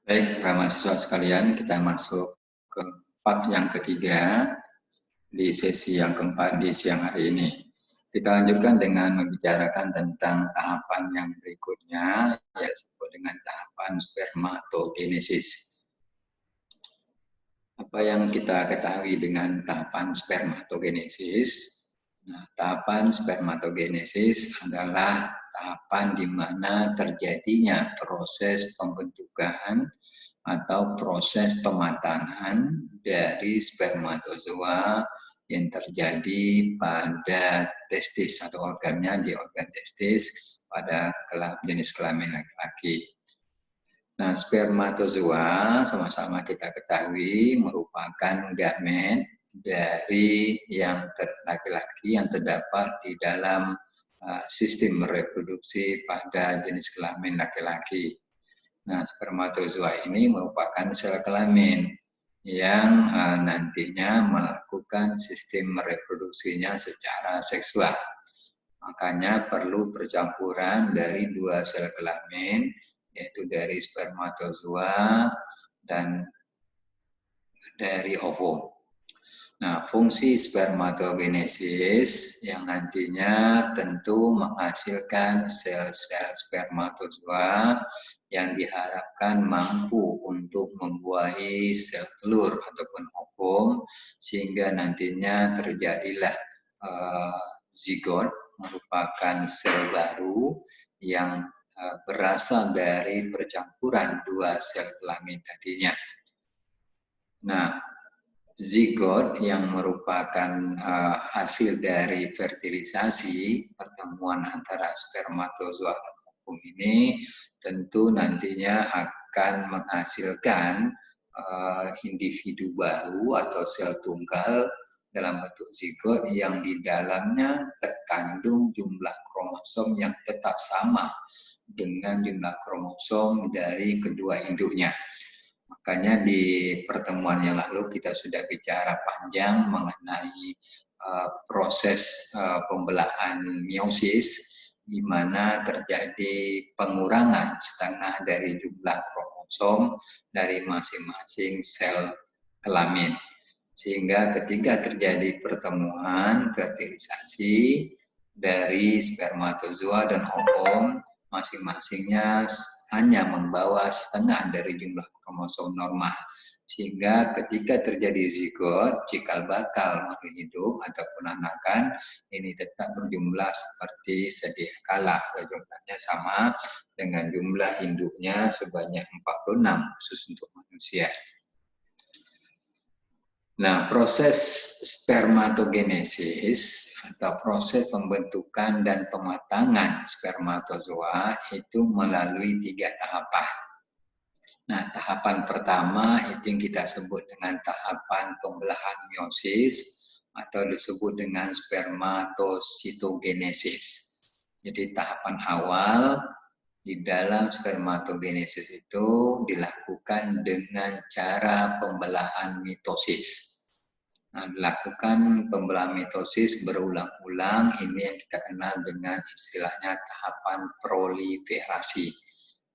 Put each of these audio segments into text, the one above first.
Baik, para mahasiswa sekalian, kita masuk ke part yang ketiga di sesi yang keempat di siang hari ini. Kita lanjutkan dengan membicarakan tentang tahapan yang berikutnya, yang disebut dengan tahapan spermatogenesis. Apa yang kita ketahui dengan tahapan spermatogenesis? Nah, tahapan spermatogenesis adalah tahapan di mana terjadinya proses pembentukan atau proses pematangan dari spermatozoa yang terjadi pada testis atau organnya di organ testis pada jenis kelamin laki-laki. Nah, spermatozoa sama-sama kita ketahui merupakan gamet dari yang laki-laki yang terdapat di dalam sistem reproduksi pada jenis kelamin laki-laki. Nah, spermatozoa ini merupakan sel kelamin yang nantinya melakukan sistem reproduksinya secara seksual. Makanya perlu percampuran dari dua sel kelamin, yaitu dari spermatozoa dan dari ovum. Nah, fungsi spermatogenesis yang nantinya tentu menghasilkan sel-sel spermatozoa yang diharapkan mampu untuk membuahi sel telur ataupun ovum, sehingga nantinya terjadilah zigot, merupakan sel baru yang berasal dari percampuran dua sel kelamin tadinya. Nah, zigot yang merupakan hasil dari fertilisasi pertemuan antara spermatozoa dan ovum ini tentu nantinya akan menghasilkan individu baru atau sel tunggal dalam bentuk zigot yang di dalamnya terkandung jumlah kromosom yang tetap sama dengan jumlah kromosom dari kedua induknya. Makanya di pertemuan yang lalu kita sudah bicara panjang mengenai proses pembelahan meiosis, di mana terjadi pengurangan setengah dari jumlah kromosom dari masing-masing sel kelamin. Sehingga ketika terjadi pertemuan fertilisasi dari spermatozoa dan ovum, masing-masingnya hanya membawa setengah dari jumlah kromosom normal. Sehingga ketika terjadi zigot, cikal bakal makhluk hidup ataupun anakan, ini tetap berjumlah seperti sedia kala. Jumlahnya sama dengan jumlah induknya sebanyak 46 khusus untuk manusia. Nah, proses spermatogenesis atau proses pembentukan dan pematangan spermatozoa itu melalui 3 tahapan. Nah, tahapan pertama itu yang kita sebut dengan tahapan pembelahan meiosis atau disebut dengan spermatositogenesis. Jadi tahapan awal di dalam spermatogenesis itu dilakukan dengan cara pembelahan mitosis. Nah, dilakukan pembelahan mitosis berulang-ulang, ini yang kita kenal dengan istilahnya tahapan proliferasi.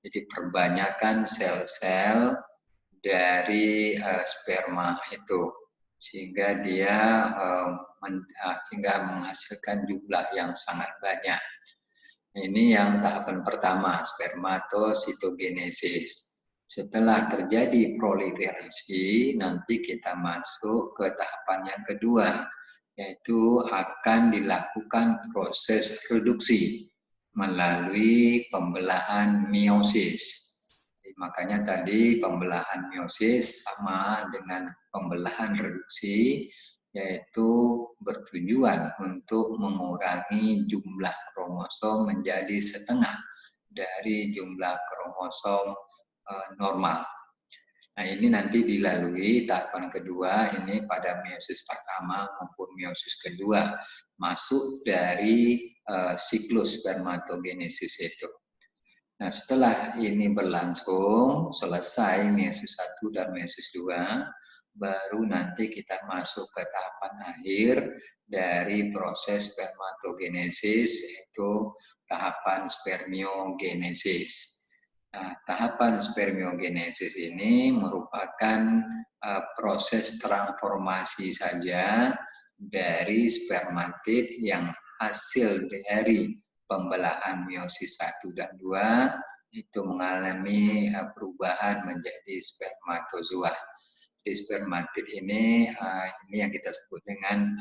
Jadi perbanyakan sel-sel dari sperma itu, sehingga dia menghasilkan jumlah yang sangat banyak. Ini yang tahapan pertama, spermatositogenesis. Setelah terjadi proliferasi, nanti kita masuk ke tahapan yang kedua, yaitu akan dilakukan proses reduksi melalui pembelahan meiosis. Makanya tadi pembelahan meiosis sama dengan pembelahan reduksi, yaitu bertujuan untuk mengurangi jumlah kromosom menjadi setengah dari jumlah kromosom normal. Nah, ini nanti dilalui tahapan kedua ini pada meiosis pertama maupun meiosis kedua, masuk dari siklus spermatogenesis itu. Nah, setelah ini berlangsung, selesai meiosis 1 dan meiosis 2, baru nanti kita masuk ke tahapan akhir dari proses spermatogenesis, yaitu tahapan spermiogenesis. Nah, tahapan spermiogenesis ini merupakan proses transformasi saja dari spermatid yang hasil dari pembelahan meiosis 1 dan 2 itu mengalami perubahan menjadi spermatozoa. Di spermatid ini yang kita sebut dengan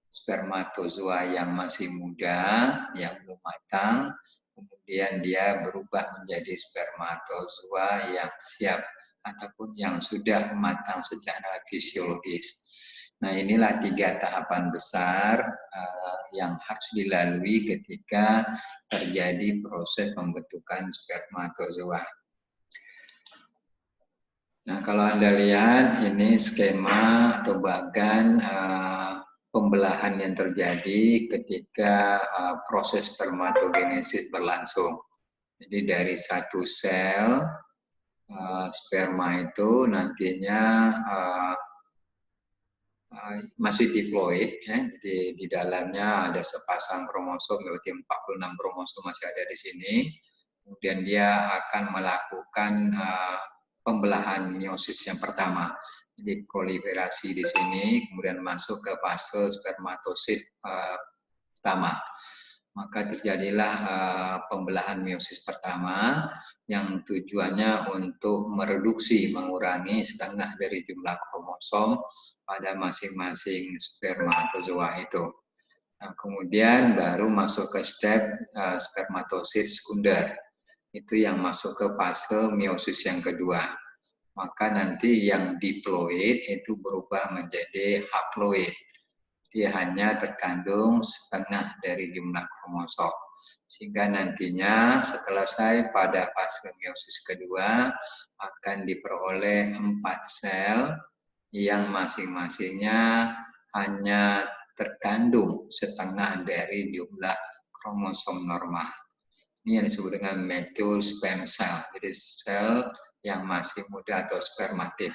spermatozoa yang masih muda, yang belum matang, kemudian dia berubah menjadi spermatozoa yang siap ataupun yang sudah matang secara fisiologis. Nah, inilah 3 tahapan besar yang harus dilalui ketika terjadi proses pembentukan spermatozoa. Nah, kalau Anda lihat ini skema atau bahkan pembelahan yang terjadi ketika proses spermatogenesis berlangsung. Jadi dari satu sel sperma itu nantinya masih diploid, ya. Jadi di dalamnya ada sepasang kromosom, berarti 46 kromosom masih ada di sini. Kemudian dia akan melakukan pembelahan meiosis yang pertama. Jadi proliferasi di sini, kemudian masuk ke fase spermatosit pertama. Maka terjadilah pembelahan meiosis pertama yang tujuannya untuk mereduksi, mengurangi setengah dari jumlah kromosom pada masing-masing spermatozoa itu. Nah, kemudian baru masuk ke step spermatosit sekunder. Itu yang masuk ke fase meiosis yang kedua. Maka nanti yang diploid itu berubah menjadi haploid. Dia hanya terkandung setengah dari jumlah kromosom. Sehingga nantinya setelah selesai pada fase meiosis kedua akan diperoleh 4 sel yang masing-masingnya hanya terkandung setengah dari jumlah kromosom normal. Ini yang disebut dengan mature sperm cell, jadi sel yang masih muda atau spermatid.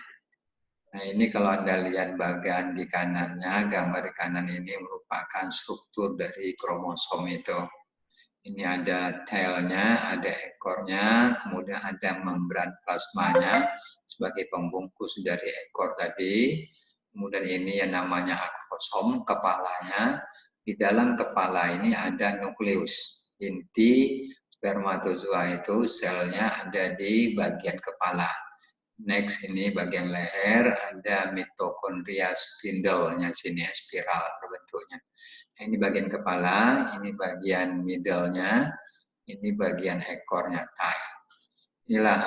Nah, ini kalau Anda lihat bagian di kanannya, gambar di kanan ini merupakan struktur dari kromosom itu. Ini ada tailnya, ada ekornya, kemudian ada membran plasmanya sebagai pembungkus dari ekor tadi. Kemudian ini yang namanya akrosom, kepalanya. Di dalam kepala ini ada nukleus. Inti spermatozoa itu selnya ada di bagian kepala. Next ini bagian leher, ada mitokondria spindle-nya sini, spiral berbentuknya. Ini bagian kepala, ini bagian middle-nya, ini bagian ekornya, tail. Inilah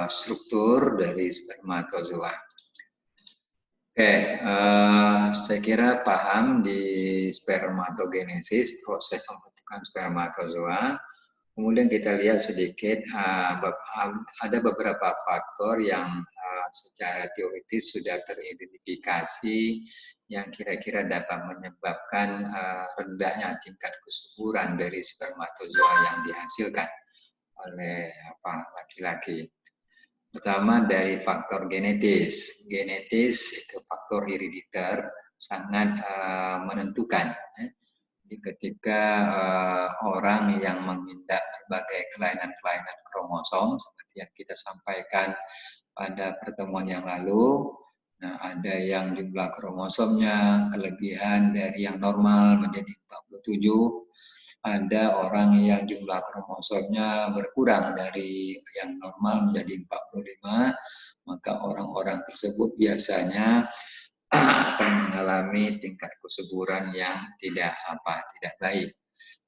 struktur dari spermatozoa. Oke, saya kira paham di spermatogenesis, proses pembentukan spermatozoa. Kemudian kita lihat sedikit, ada beberapa faktor yang secara teoritis sudah teridentifikasi yang kira-kira dapat menyebabkan rendahnya tingkat kesuburan dari spermatozoa yang dihasilkan oleh laki-laki. Pertama dari faktor genetis. Genetis itu faktor herediter sangat menentukan. Jadi ketika orang yang mengidap berbagai kelainan-kelainan kromosom seperti yang kita sampaikan pada pertemuan yang lalu, nah ada yang jumlah kromosomnya kelebihan dari yang normal menjadi 47, ada orang yang jumlah kromosomnya berkurang dari yang normal menjadi 45, maka orang-orang tersebut biasanya akan mengalami tingkat kesuburan yang tidak baik.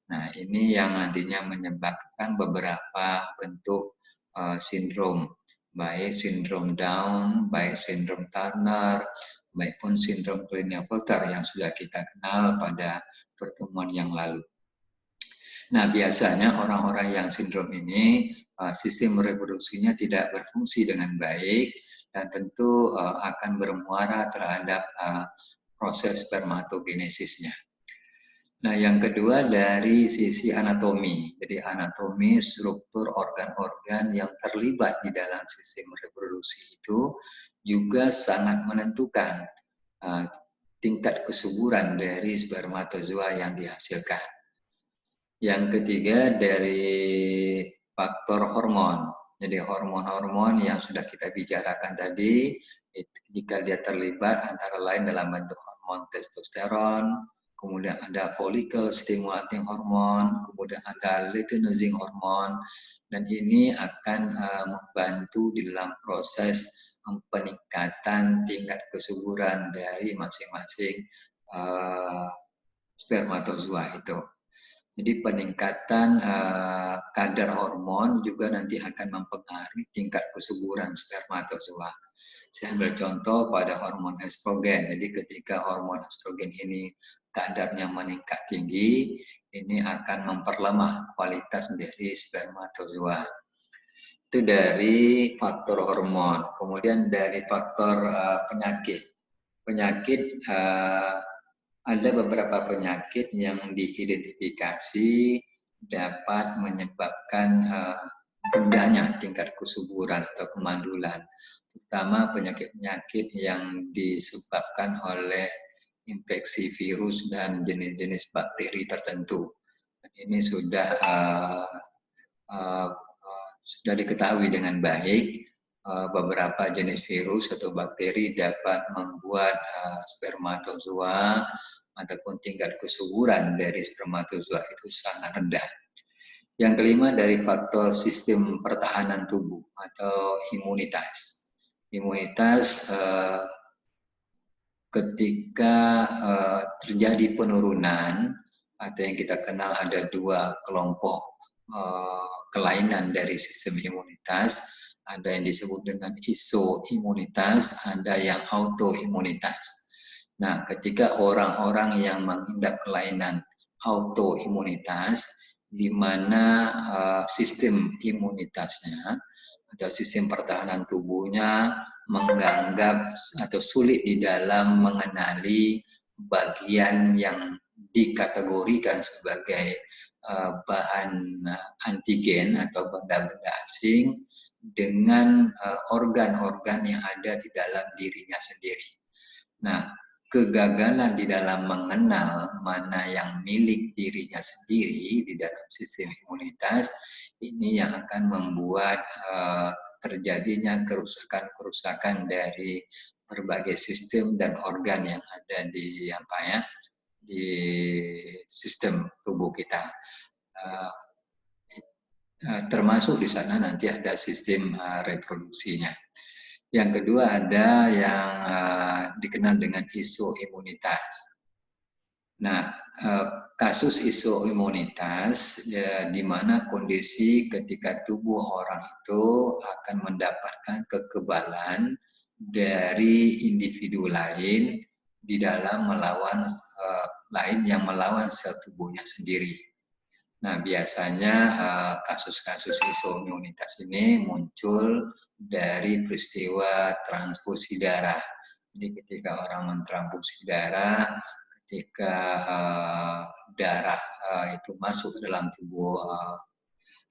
Nah, ini yang nantinya menyebabkan beberapa bentuk sindrom, baik sindrom Down, baik sindrom Turner, baik pun sindrom Klinefelter yang sudah kita kenal pada pertemuan yang lalu. Nah, biasanya orang-orang yang sindrom ini sistem reproduksinya tidak berfungsi dengan baik dan tentu akan bermuara terhadap proses spermatogenesisnya. Nah, yang kedua dari sisi anatomi. Jadi anatomi struktur organ-organ yang terlibat di dalam sistem reproduksi itu juga sangat menentukan tingkat kesuburan dari spermatozoa yang dihasilkan. Yang ketiga dari faktor hormon. Jadi hormon-hormon yang sudah kita bicarakan tadi, jika dia terlibat antara lain dalam bentuk hormon testosteron, kemudian ada follicle stimulating hormone, kemudian ada luteinizing hormone, dan ini akan membantu di dalam proses peningkatan tingkat kesuburan dari masing-masing spermatozoa itu. Jadi peningkatan kadar hormon juga nanti akan mempengaruhi tingkat kesuburan spermatozoa. Saya ambil contoh pada hormon estrogen. Jadi ketika hormon estrogen ini kadarnya meningkat tinggi, ini akan memperlemah kualitas dari spermatozoa. Itu dari faktor hormon. Kemudian dari faktor penyakit. Penyakit ada beberapa penyakit yang diidentifikasi dapat menyebabkan rendahnya tingkat kesuburan atau kemandulan, terutama penyakit-penyakit yang disebabkan oleh infeksi virus dan jenis-jenis bakteri tertentu. Ini sudah diketahui dengan baik. Beberapa jenis virus atau bakteri dapat membuat spermatozoa ataupun tingkat kesuburan dari spermatozoa itu sangat rendah. Yang kelima dari faktor sistem pertahanan tubuh atau imunitas. Imunitas ketika terjadi penurunan atau yang kita kenal ada dua kelompok kelainan dari sistem imunitas, ada yang disebut dengan isoimunitas, ada yang autoimunitas. Nah, ketika orang-orang yang mengidap kelainan autoimunitas, di mana sistem imunitasnya atau sistem pertahanan tubuhnya menganggap atau sulit di dalam mengenali bagian yang dikategorikan sebagai bahan antigen atau benda-benda asing dengan organ-organ yang ada di dalam dirinya sendiri. Nah, kegagalan di dalam mengenal mana yang milik dirinya sendiri di dalam sistem imunitas ini yang akan membuat terjadinya kerusakan-kerusakan dari berbagai sistem dan organ yang ada di di sistem tubuh kita. Termasuk di sana nanti ada sistem reproduksinya. Yang kedua ada yang dikenal dengan isoimunitas. Nah, kasus isoimunitas di mana kondisi ketika tubuh orang itu akan mendapatkan kekebalan dari individu lain di dalam melawan lain yang melawan sel tubuhnya sendiri. Nah, biasanya kasus-kasus isoimunitas ini muncul dari peristiwa transfusi darah. Jadi ketika orang mentransfusi darah, ketika darah itu masuk ke dalam tubuh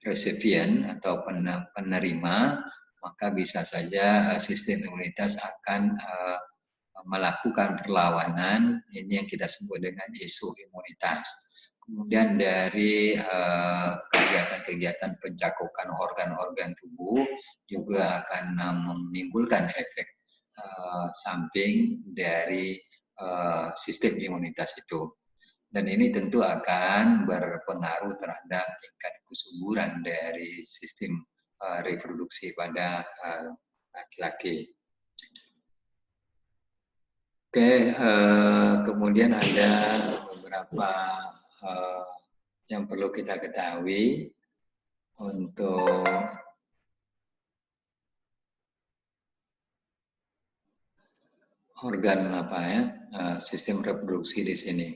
resipien atau penerima, maka bisa saja sistem imunitas akan melakukan perlawanan. Ini yang kita sebut dengan isoimunitas. Kemudian dari kegiatan-kegiatan pencakupan organ-organ tubuh juga akan menimbulkan efek samping dari sistem imunitas itu. Dan ini tentu akan berpengaruh terhadap tingkat kesuburan dari sistem reproduksi pada laki-laki. Oke, kemudian ada beberapa yang perlu kita ketahui untuk organ sistem reproduksi di sini.